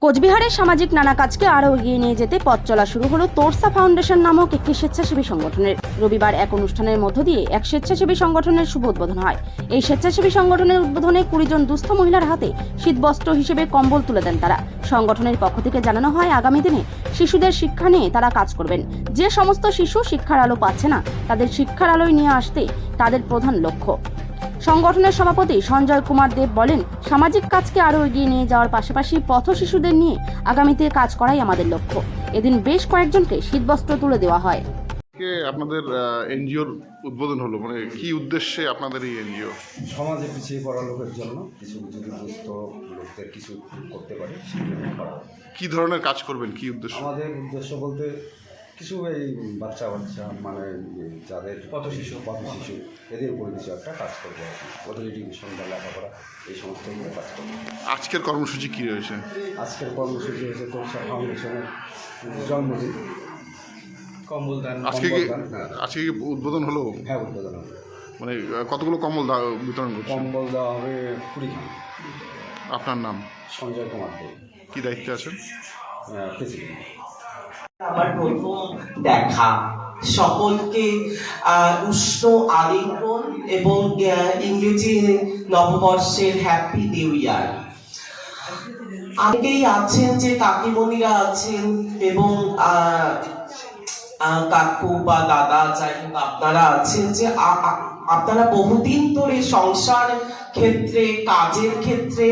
কোচবিহারের সামাজিক নানা কাজকে আরও এগিয়ে নিয়ে যেতে পথ চলা শুরু হলো তোরসা ফাউন্ডেশন নামক একটি স্বেচ্ছাসেবী সংগঠনের। রবিবার এক অনুষ্ঠানের মধ্য দিয়ে এক স্বেচ্ছাসেবী সংগঠনের শুভ উদ্বোধন হয়। এই স্বেচ্ছাসেবী সংগঠনের উদ্বোধনে 20 জন দুস্থ মহিলার হাতে শীতবস্ত্র হিসেবে কম্বল তুলে দেন তারা। সংগঠনের পক্ষ থেকে জানানো হয়, আগামী দিনে শিশুদের শিক্ষা নিয়ে তারা কাজ করবেন। যে সমস্ত শিশু শিক্ষার আলো পাচ্ছে না, তাদের শিক্ষার আলোয় নিয়ে আসতে তাদের প্রধান লক্ষ্য। সংগঠনের সভাপতি সঞ্জয় কুমার দেব বলেন, সামাজিক কাজকে আরও এগিয়ে নিয়ে যাওয়ার পাশাপাশি পথ শিশুদের নিয়ে আগামীতে কাজ করাই আমাদের লক্ষ্য। এদিন বেশ কয়েকজনকে শীতবস্ত্র তুলে দেওয়া হয়। আপনাদের এনজিওর উদ্বোধন হলো, মানে কি উদ্দেশ্যে আপনাদের এই এনজিও? সমাজে পিছিয়ে পড়া লোকের জন্য কিছু যদি দুস্থ লোকদের কিছু করতে পারে সেটা করা। কি ধরনের কাজ করবেন, কি উদ্দেশ্য? আমাদের উদ্দেশ্য বলতে কিছু এই বাচ্চা মানে যাদের পথ শিশু এদের উপরে কিছু একটা কাজ করবে আর কি। ওদের এডুকেশন বা লেখাপড়া এই সমস্তগুলো কাজ করবে। আজকের কর্মসূচি কি রয়েছে? আজকের কর্মসূচি হয়েছে তোরসা ফাউন্ডেশনের জন্মদিন কম্বল দান। আজকে কি উদ্বোধন হলো? হ্যাঁ, উদ্বোধন হবে। মানে কতগুলো কম্বল বিতরণ করছে? কম্বল দেওয়া হবে 20 খান। আপনার নাম? সঞ্জয় কুমার দেব। কি দায়িত্বে আছেন? প্রেসিডেন্ট। আমার প্রথম দেখা, সকলকে উষ্ণ আলিঙ্গন এবং ইংরেজি নববর্ষের হ্যাপি নিউ ইয়ার। অনেকেই আছেন যে কাকিমণিরা আছেন এবং কাকু বা দাদা যাই হোক আপনারা আছেন যে আপনারা বহুদিন ধরে সংসার ক্ষেত্রে, কাজের ক্ষেত্রে